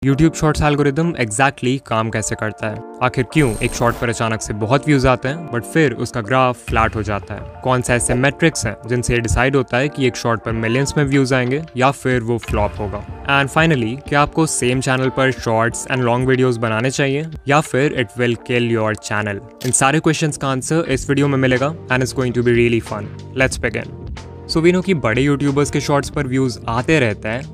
YouTube shorts algorithm exactly काम कैसे करता है, आखिर क्यों एक शॉर्ट पर अचानक से बहुत व्यूज आते हैं बट फिर उसका ग्राफ फ्लैट हो जाता है, कौन से ऐसे मेट्रिक्स हैं जिनसे ये डिसाइड होता है कि एक शॉर्ट पर मिलियंस में व्यूज आएंगे या फिर वो फ्लॉप होगा, एंड फाइनली क्या आपको सेम चैनल पर शॉर्ट्स एंड लॉन्ग वीडियोस बनाने चाहिए या फिर it will kill your channel. इन सारे क्वेश्चंस का आंसर इस वीडियो में मिलेगा and it's going to be really fun. Let's begin. So we know कि बड़े यूट्यूबर्स के शॉर्ट्स पर व्यूज आते रहते हैं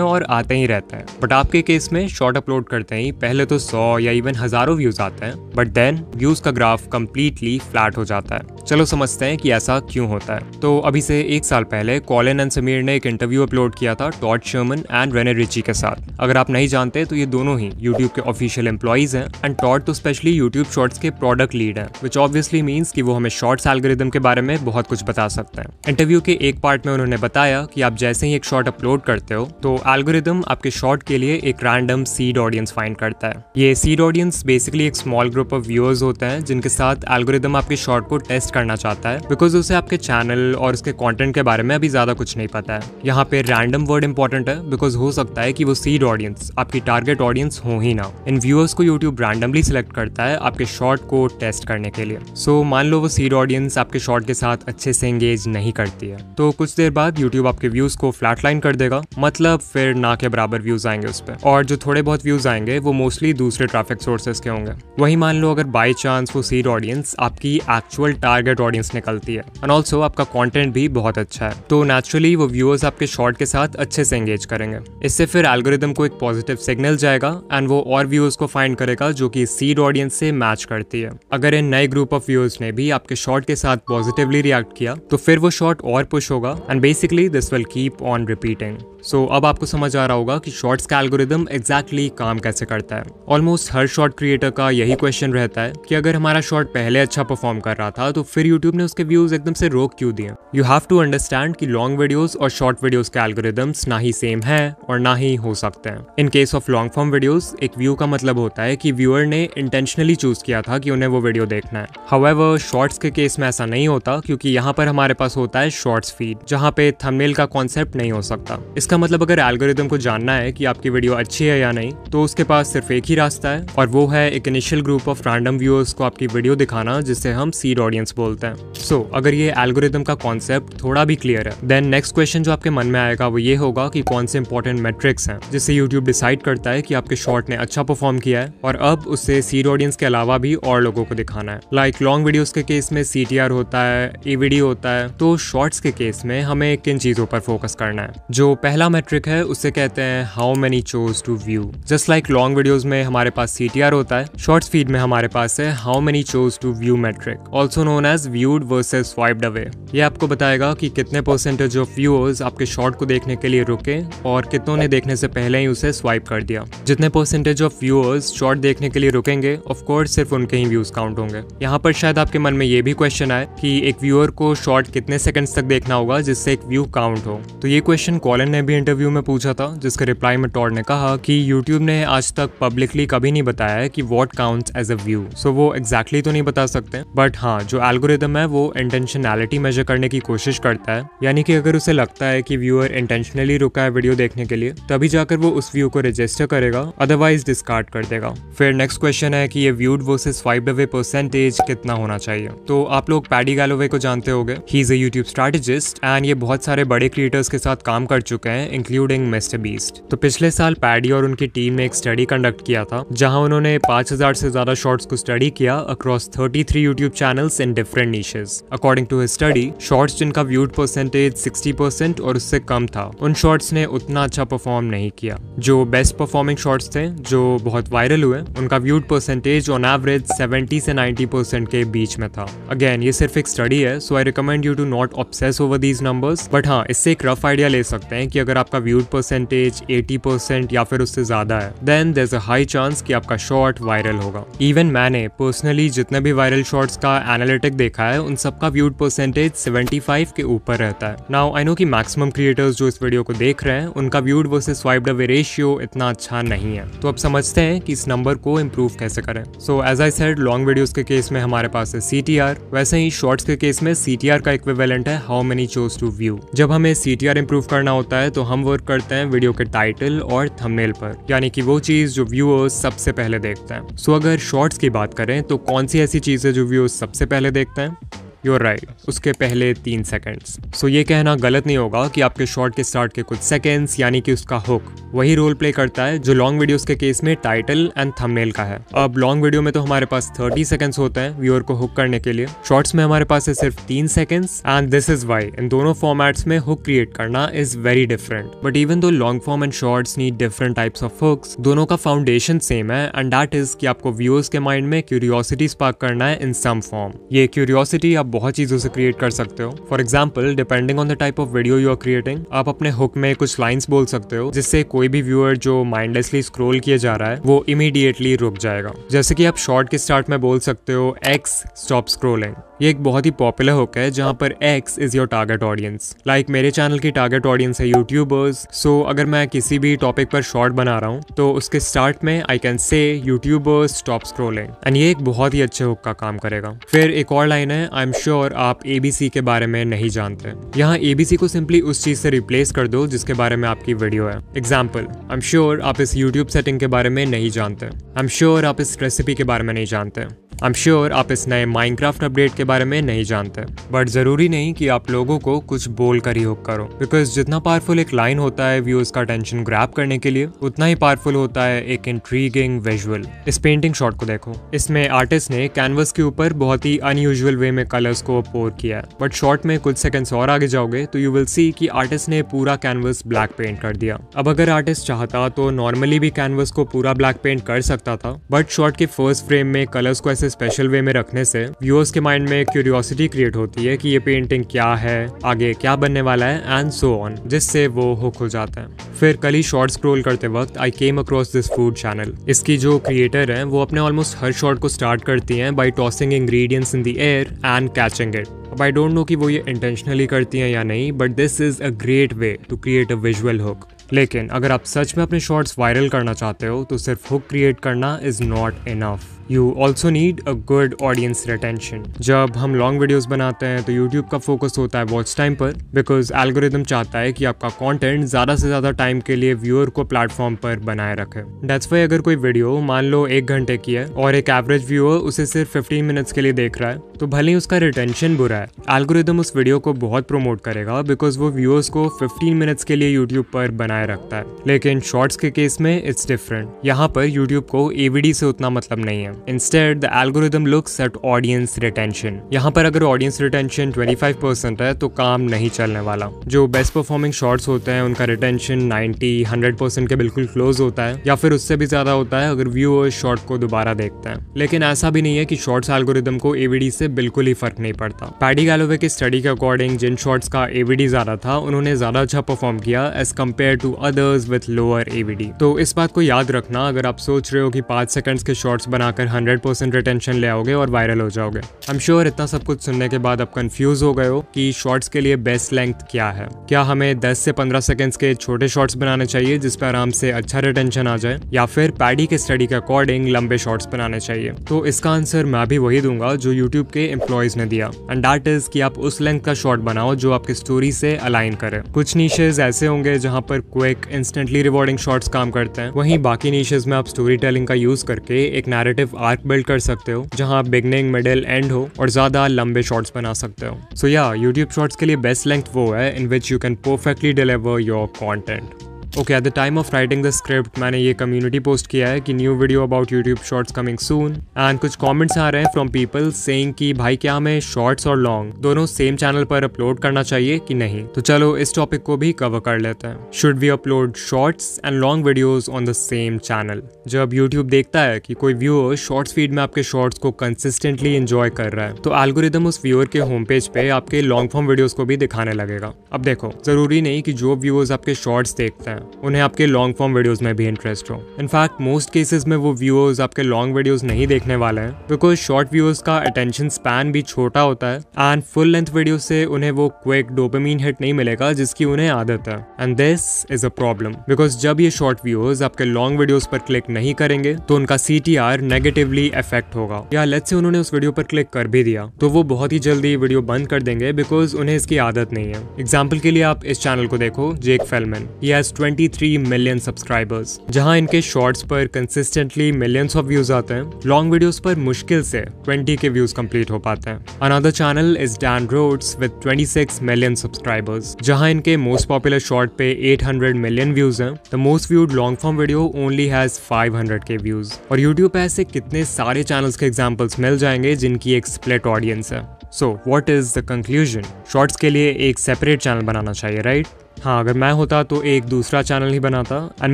और आते ही रहते हैं, बट आपके केस में शॉर्ट अपलोड करते ही पहले तो 100 या इवन हजारों व्यूज आते हैं, बट देन व्यूज का ग्राफ कंप्लीटली फ्लैट हो जाता है। चलो समझते हैं कि ऐसा क्यों होता है। तो अभी से 1 साल पहले कॉलिन एंड समीर ने एक इंटरव्यू अपलोड किया था Todd Sherman and Rene Ritchie के साथ। अगर आप नहीं जानते तो ये दोनों ही यूट्यूब के ऑफिशियल एम्प्लॉइज हैं एंड टॉड तो स्पेशली यूट्यूब शॉर्ट्स के प्रोडक्ट लीड हैं, विच ऑब्वियसली मीन्स कि वो हमें शॉर्ट्स एल्गोरिदम के बारे में बहुत कुछ बता सकते हैं। इंटरव्यू के एक पार्ट में उन्होंने बताया कि आप जैसे ही एक शॉर्ट अपलोड करते हो तो एल्गोरिदम आपके शॉर्ट के लिए एक रैंडम सीड ऑडियंस फाइंड करता है। ये सीड ऑडियंस बेसिकली एक स्मॉल ग्रुप ऑफ व्यूअर्स होते हैं जिनके साथ एल्गोरिदम आपके शॉर्ट को टेस्ट करना चाहता है, बिकॉज उसे आपके चैनल और उसके कंटेंट के बारे में अभी ज्यादा कुछ नहीं पता है। यहाँ पे रैंडम वर्ड इंपॉर्टेंट है बिकॉज हो सकता है कि वो सीड ऑडियंस आपकी टारगेट ऑडियंस हो ही ना। इन व्यूअर्स को यूट्यूब रैंडमली सिलेक्ट करता है आपके शॉर्ट को टेस्ट करने के लिए। सो मान लो वो सीड ऑडियंस आपके शॉर्ट के साथ अच्छे से एंगेज नहीं करती है तो कुछ देर बाद यूट्यूब आपके व्यूज को फ्लैटलाइन कर देगा, मतलब फिर ना के बराबर व्यूज आएंगे उस पर, और जो थोड़े बहुत व्यूज आएंगे वो मोस्टली दूसरे ट्रैफिक सोर्सेस के होंगे। वही मान लो अगर बाय चांस वो सीड ऑडियंस आपकी एक्चुअल टारगेट ऑडियंस निकलती है एंड ऑल्सो आपका कंटेंट भी बहुत अच्छा है, तो नेचुरली वो व्यूअर्स आपके शॉर्ट के साथ अच्छे से एंगेज करेंगे। इससे फिर एल्गोरिदम को एक पॉजिटिव सिग्नल जाएगा एंड वो और व्यूअर्स को फाइंड करेगा जो कि सीड ऑडियंस से मैच करती है। अगर इन नए ग्रुप ऑफ व्यूअर्स ने भी आपके शॉर्ट के साथ पॉजिटिवली रिएक्ट किया तो फिर वो शॉर्ट और पुश होगा and basically this will keep on repeating. So अब आपको समझ आ रहा होगा कि शॉर्ट्स का एल्गोरिदम एग्जैक्टली काम कैसे करता है। ऑलमोस्ट हर शॉर्ट क्रिएटर का यही क्वेश्चन रहता है कि अगर हमारा शॉर्ट पहले अच्छा परफॉर्म कर रहा था तो फिर यूट्यूब ने उसके व्यूज एकदम से रोक क्यों दिए। यू हैव टू अंडरस्टैंड कि लॉन्ग वीडियोस और शॉर्ट वीडियोस के एल्गोरिदम्स ना ही सेम है और ना ही हो सकते हैं। In case of long form videos एक व्यू का मतलब होता है कि व्यूअर ने इंटेंशनली चूज किया था कि उन्हें वो वीडियो देखना है। हाउएवर शॉर्ट्स के केस में ऐसा नहीं होता क्योंकि यहाँ पर हमारे पास होता है शॉर्ट्स फीड जहाँ पे थंबनेल का कॉन्सेप्ट नहीं हो सकता। इसका मतलब अगर एल्गोरिदम को जानना है कि आपकी वीडियो अच्छी है या नहीं तो उसके पास सिर्फ एक ही रास्ता है और वो है एक initial group of random viewers को आपकी वीडियो दिखाना जिसे हम सीड ऑडियंस बोलते हैं। सो अगर ये एल्गोरिदम का कॉन्सेप्ट थोड़ा भी क्लियर है देन नेक्स्ट क्वेश्चन जो आपके मन में आएगा वो ये होगा कि कौन से इंपॉर्टेंट मेट्रिक्स हैं जिससे यूट्यूब डिसाइड करता है कि आपके शॉर्ट ने अच्छा परफॉर्म किया है और अब उससे सीड ऑडियंस के अलावा भी और लोगों को दिखाना है। लाइक लॉन्ग वीडियोस के केस में CTR होता है, AVD होता है, तो शॉर्ट्स के केस में हमें किन चीजों पर फोकस करना है। जो पहला मेट्रिक है उसे कहते हैं how many chose to view. Just like long videos में हमारे पास CTR होता है, शॉर्ट्स फीड में हमारे पास है how many chose to view metric, also known as viewed versus swiped away. ये आपको बताएगा कि कितने परसेंटेज ऑफ व्यूअर्स आपके शॉर्ट को देखने के लिए रुके और कितनों ने देखने से पहले ही उसे स्वाइप कर दिया। जितने परसेंटेज ऑफ व्यूअर्स शॉर्ट देखने के लिए रुकेंगे ऑफ कोर्स सिर्फ उनके ही व्यूज काउंट होंगे। यहाँ पर शायद आपके मन में ये भी क्वेश्चन आए कि एक व्यूअर को शॉर्ट कितने सेकंड्स तक देखना होगा जिससे एक व्यू काउंट हो। तो ये क्वेश्चन कॉलिन ने भी इंटरव्यू में पूछा था जिसके रिप्लाई में टॉड ने कहा कि यूट्यूब ने आज तक पब्लिकली कभी नहीं बताया है कि what counts as a view. So वो एग्जैक्टली तो नहीं बता सकते, बट हाँ जो एल्गोरिदम है वो इंटेंशनैलिटी मेजर करने की कोशिश करता है, यानी कि अगर उसे लगता है कि व्यूअर इंटेंशनली रुका है वीडियो देखने के लिए तभी जाकर वो उस व्यू को रजिस्टर करेगा, अदरवाइज डिस्कार्ड कर देगा। फिर नेक्स्ट क्वेश्चन है कि ये viewed versus swiped away percentage कितना होना चाहिए। तो आप लोग पैडी गैलोवे को जानते होंगे, he is a YouTube strategist and ये बहुत सारे बड़े क्रिएटर्स के साथ काम कर चुके हैं इंक्लूडिंग मिस्टर बीस्ट। तो पिछले साल पैडी और उनकी टीम ने एक स्टडी कंडक्ट किया था जहां उन्होंने 5000 से ज्यादा शॉर्ट्स को स्टडी किया across 33 YouTube channels in different niches. According to his study shorts जिनका व्यूड परसेंटेज 60% और उससे कम था उन शॉर्ट्स ने उतना अच्छा परफॉर्म नहीं किया। जो बेस्ट परफॉर्मिंग शॉर्ट्स थे जो बहुत वायरल हुए उनका व्यूड परसेंटेज ऑन एवरेज 70 से 90% के बीच में था। अगेन ये सिर्फ एक स्टडी है so I recommend you to not obsess over these numbers, but हाँ इससे एक रफ आइडिया ले सकते हैं कि अगर आपका व्यूड परसेंटेज 80% या फिर उससे ज्यादा है then there is a high chance कि आपका शॉर्ट वायरल होगा। इवन मैंने पर्सनली जितने भी वायरल शॉर्ट्स का एनालिटिक देखा है उन सबका व्यूड परसेंटेज 75 के ऊपर रहता है। नाउ आई नो कि मैक्सिमम क्रिएटर्स जो इस वीडियो को देख रहे हैं उनका viewed versus swiped away ratio इतना अच्छा नहीं है, तो अब समझते हैं कि इस नंबर को इम्प्रूव कैसे करें। So as I said long videos के केस में हमारे पास है CTR, वैसे ही शॉर्ट्स के केस में CTR का इक्विवेलेंट है है how many chose to view. जब हमें CTR इंप्रूव करना होता है तो हम वर्क करते हैं वीडियो के टाइटल और थंबनेल पर, यानी कि वो चीज जो व्यूअर्स सबसे पहले देखते हैं। सो अगर शॉर्ट्स की बात करें तो कौन सी ऐसी चीज है जो व्यूअर्स सबसे पहले देखते हैं? You're right, उसके पहले 3 सेकंड्स। सो ये कहना गलत नहीं होगा कि आपके शॉर्ट के स्टार्ट के कुछ सेकंड्स यानी कि उसका हुक वही रोल प्ले करता है जो लॉन्ग वीडियोस के केस में टाइटल एंड थंबनेल का है। अब लॉन्ग वीडियो में तो हमारे पास 30 सेकंड्स होते हैं व्यूअर को हुक करने के लिए, शॉर्ट्स में हमारे पास है सिर्फ 3 seconds and this is why इन दोनों फॉर्मेट्स में हुक क्रिएट करना is very different. But even though long form and shorts need different types of hooks, दोनों का फाउंडेशन सेम है एंड दैट इज कि आपको व्यूअर्स के माइंड में क्यूरियोसिटी स्पार्क करना है इन सम फॉर्म। ये क्यूरियोसिटी आप बहुत चीजों से क्रिएट कर सकते हो। For example, depending on the type of video you are creating, आप अपने हुक में कुछ लाइंस बोल सकते हो जिससे कोई भी व्यूअर जो माइंडलेसली स्क्रॉल किए जा रहा है वो इमीडिएटली रुक जाएगा। जैसे कि आप शॉर्ट के स्टार्ट में बोल सकते हो X स्टॉप स्क्रॉलिंग। ये एक बहुत ही पॉपुलर हुक है जहां पर X is your target audience. Like मेरे चैनल की टारगेट ऑडियंस है यूट्यूबर्स, सो अगर मैं किसी भी टॉपिक पर शॉर्ट बना रहा हूँ तो उसके स्टार्ट में I can say YouTubers stop scrolling and ये एक बहुत ही अच्छे हुक का काम करेगा। फिर एक और लाइन है, आई एम श्योर आप ABC के बारे में नहीं जानते। यहाँ ABC को सिंपली उस चीज से रिप्लेस कर दो जिसके बारे में आपकी वीडियो है। एग्जाम्पल, आई एम श्योर आप इस यूट्यूब सेटिंग के बारे में नहीं जानते। आई एम श्योर आप इस रेसिपी के बारे में नहीं जानते। आई एम श्योर आप इस नए माइनक्राफ्ट अपडेट के बारे में नहीं जानते। बट जरूरी नहीं कि आप लोगों को कुछ बोल कर ही हुक करो, बिकॉज जितना पावरफुल एक लाइन होता है व्यूअर्स का अटेंशन ग्रैब करने के लिए, उतना ही पावरफुल होता है एक इंट्रीगिंग विजुअल। इस पेंटिंग शॉट को देखो, इसमें आर्टिस्ट ने कैनवस के ऊपर बहुत ही अनयूजुअल वे में कलर्स को पोर किया है। बट शॉट में कुछ सेकंड्स और आगे जाओगे तो यू विल सी कि आर्टिस्ट ने पूरा कैनवस ब्लैक पेंट कर दिया। अब अगर आर्टिस्ट चाहता तो नॉर्मली भी कैनवस को पूरा ब्लैक पेंट कर सकता था, बट शॉट के फर्स्ट फ्रेम में कलर्स को ऐसे स्पेशल वे में रखने से व्यूअर्स के माइंड में क्यूरियोसिटी क्रिएट होती है कि ये पेंटिंग क्या है, आगे क्या बनने वाला है एंड सो ऑन, जिससे वो हुक हो जाते हैं। फिर कल ही शॉर्ट स्क्रॉल करते वक्त I came across this food channel. इसकी जो क्रिएटर है वो अपने ऑलमोस्ट हर शॉट को स्टार्ट करती हैं by tossing ingredients in the air and catching it. अब आई डोंट नो कि वो ये इंटेंशनली करती हैं या नहीं, but this is a great way to create a visual hook. लेकिन अगर आप सच में अपने शॉर्ट्स वायरल करना चाहते हो तो सिर्फ हुक क्रिएट करना is not enough. You also need a good audience retention. जब हम लॉन्ग वीडियोस बनाते हैं तो यूट्यूब का फोकस होता है वॉच टाइम पर, बिकॉज एल्गोरिदम चाहता है कि आपका कंटेंट ज़्यादा से ज़्यादा टाइम के लिए व्यूअर को प्लेटफॉर्म पर बनाए रखे। दैट्स वाई अगर कोई वीडियो मान लो 1 घंटे की है और एक एवरेज व्यूअर उसे सिर्फ 15 मिनट्स के लिए देख रहा है, तो भले ही उसका रिटेंशन बुरा है, एल्गोरिदम उस वीडियो को बहुत प्रमोट करेगा बिकॉज वो व्यूअर्स को 15 मिनट्स के लिए यूट्यूब पर बनाए रखता है। लेकिन शॉर्ट्स के केस में इट्स डिफरेंट। यहाँ पर यूट्यूब को AVD से उतना मतलब नहीं है। Instead, the algorithm looks at audience retention. यहाँ पर अगर audience retention 25% है तो काम नहीं चलने वाला। जो बेस्ट परफॉर्मिंग शॉर्ट्स होते हैं उनका रिटेंशन 90-100% के बिल्कुल क्लोज होता है, या फिर उससे भी ज्यादा होता है अगर व्यूअर्स शॉर्ट को दोबारा देखते हैं। लेकिन ऐसा भी नहीं है कि शॉर्ट्स एल्गोरिदम को AVD से बिल्कुल ही फर्क नहीं पड़ता। पैडी गैलोवे की स्टडी के अकॉर्डिंग जिन शॉर्ट्स का AVD ज्यादा था उन्होंने ज्यादा अच्छा परफॉर्म किया as compared to others with lower AVD। तो इस बात को याद रखना अगर आप सोच रहे हो कि 5 सेकंड्स के शॉर्ट्स बनाकर 100% रिटेंशन ले आओगे और वायरल हो जाओगे। आई एम श्योर इतना सब कुछ सुनने के बाद आप कंफ्यूज हो गए हो कि शॉर्ट्स के लिए बेस्ट लेंथ क्या है। क्या हमें 10 से 15 सेकंड्स के छोटे शॉर्ट्स बनाने चाहिए जिस पर आराम से अच्छा रिटेंशन आ जाए, या फिर पैडी के स्टडी के अकॉर्डिंग लंबे शॉर्ट्स बनाने चाहिए? तो इसका आंसर मैं भी वही दूंगा जो यूट्यूब के एम्प्लॉयज ने दिया, एंड दैट इज कि आप उस लेंथ का शॉर्ट बनाओ जो आपकी स्टोरी से अलाइन करे। कुछ नीशेज ऐसे होंगे जहां पर क्विक इंस्टेंटली रिवॉर्डिंग शॉर्ट्स काम करते हैं, वहीं बाकी नीशेज में आप स्टोरी टेलिंग का यूज करके एक नैरेटिव आर्क बिल्ड कर सकते हो जहां बिगनिंग, मिडिल, एंड हो और ज्यादा लंबे शॉर्ट्स बना सकते हो। सो या यूट्यूब शॉर्ट्स के लिए बेस्ट लेंथ वो है in which you can perfectly deliver your content. Okay, at the time of writing the script मैंने ये कम्युनिटी पोस्ट किया है कि new video about YouTube shorts coming soon, and कुछ कमेंट्स आ रहे हैं फ्रॉम पीपल सेइंग कि भाई क्या हमें शॉर्ट्स और लॉन्ग दोनों सेम चैनल पर अपलोड करना चाहिए कि नहीं। तो चलो इस टॉपिक को भी कवर कर लेते हैं। Should we upload shorts and long videos on the same channel? जब यूट्यूब देखता है कि कोई व्यूअर शॉर्ट्स फीड में आपके शॉर्ट्स को कंसिस्टेंटली एंजॉय कर रहा है, तो एल्गोरिदम उस व्यूअर के होम पेज पे आपके लॉन्ग फॉर्म वीडियोस को भी दिखाने लगेगा। अब देखो, जरूरी नहीं कि जो व्यूअर्स आपके शॉर्ट्स देखते हैं उन्हें आपके लॉन्ग फॉर्म वीडियोस में भी इंटरेस्ट हो। इनफैक्ट मोस्ट केसेस में वो व्यूअर्स आपके लॉन्ग वीडियोस नहीं देखने वाले हैं, बिकॉज शॉर्ट व्यूअर्स का अटेंशन स्पैन भी छोटा होता है एंड फुल लेंथ वीडियो से उन्हें वो क्विक डोपामिन हिट नहीं मिलेगा जिसकी उन्हें आदत है। And this is a problem, because जब ये शॉर्ट व्यूअर्स आपके लॉन्ग वीडियोस पर क्लिक नहीं करेंगे तो उनका CTR नेगेटिवली इफेक्ट होगा, या लेट्स से उन्होंने उस वीडियो पर क्लिक कर भी दिया तो वो बहुत ही जल्दी वीडियो बंद कर देंगे बिकॉज उन्हें इसकी आदत नहीं है। एग्जाम्पल के लिए आप इस चैनल को देखो, Jake Fellman, he has 23 million subscribers, जहां इनके शॉर्ट्स पर कंसिस्टेंटली मिलियंस ऑफ व्यूज आते हैं, लॉन्ग वीडियोस पर मुश्किल से 20 के व्यूज कंप्लीट हो पाते हैं। Another channel is Dan Rhodes with 26 million subscribers, जहां इनके मोस्ट पॉपुलर शॉर्ट पे 800 मिलियन व्यूज हैं। The most viewed long form video only has 500 k views. और यूट्यूब पे ऐसे कितने सारे चैनल्स के एग्जांपल्स मिल जाएंगे जिनकी एक स्प्लिट ऑडियंस है। So what is the conclusion? Shorts के लिए एक सेपरेट चैनल बनाना चाहिए, राइट? हाँ, अगर मैं होता तो एक दूसरा चैनल ही बनाता, एंड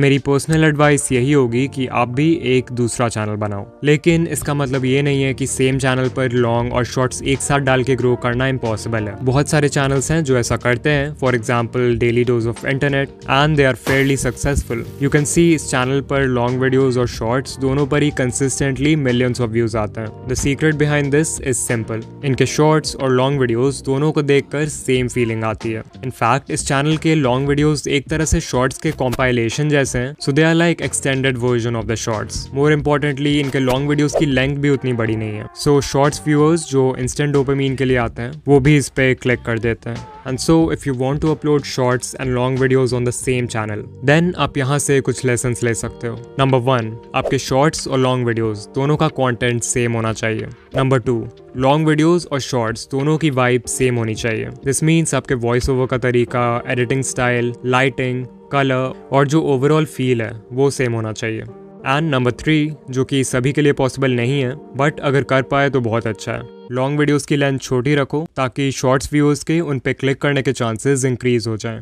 मेरी पर्सनल एडवाइस यही होगी कि आप भी एक दूसरा चैनल बनाओ। लेकिन इसका मतलब ये नहीं है कि सेम चैनल पर लॉन्ग और शॉर्ट्स एक साथ डाल के ग्रो करना इम्पॉसिबल है। बहुत सारे चैनल्स हैं जो ऐसा करते हैं, for example Daily Dose of Internet, and they are fairly successful. You can see इस चैनल पर लॉन्ग वीडियोज और शॉर्ट्स दोनों पर ही कंसिस्टेंटली मिलियंस ऑफ व्यूज आते हैं। The secret behind this is simple, इनके शॉर्ट्स और लॉन्ग वीडियोज दोनों को देखकर सेम फीलिंग आती है। इनफैक्ट इस चैनल के लॉन्ग वीडियोस एक तरह से शॉर्ट्स के कॉम्पाइलेशन जैसे हैं, so they are like extended version of the shorts. More importantly इनके लॉन्ग वीडियोस की लेंथ भी उतनी बड़ी नहीं है, सो शॉर्ट्स व्यूअर्स जो इंस्टेंट डोपामिन के लिए आते हैं वो भी इस पे क्लिक कर देते हैं। And so if you want to upload shorts and long videos on the same channel, then आप यहाँ से कुछ लेसन्स ले सकते हो। नंबर 1, आपके शॉर्ट्स और लॉन्ग वीडियोस दोनों का कंटेंट सेम होना चाहिए। नंबर 2, लॉन्ग वीडियोस और शॉर्ट्स दोनों की वाइब सेम होनी चाहिए। दिस मीन्स आपके वॉइस ओवर का तरीका, एडिटिंग स्टाइल, लाइटिंग, कलर और जो ओवरऑल फील है वो सेम होना चाहिए। एंड नंबर 3, जो कि सभी के लिए पॉसिबल नहीं है, बट अगर कर पाए तो बहुत अच्छा है, लॉन्ग वीडियोस की लेंथ छोटी रखो ताकि शॉर्ट्स व्यूअर्स के उन पे क्लिक करने के चांसेस इंक्रीज हो जाएं।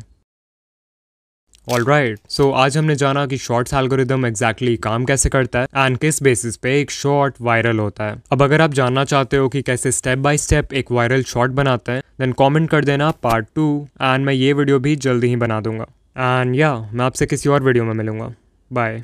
ऑलराइट, सो आज हमने जाना कि शॉर्ट्स एल्गोरिदम एग्जैक्टली काम कैसे करता है एंड किस बेसिस पे एक शॉर्ट वायरल होता है। अब अगर आप जानना चाहते हो कि कैसे स्टेप बाय स्टेप एक वायरल शॉर्ट बनाते हैं, देन कमेंट कर देना पार्ट 2, एंड मैं ये वीडियो भी जल्दी ही बना दूंगा। एंड या मैं आपसे किसी और वीडियो में मिलूंगा। बाय।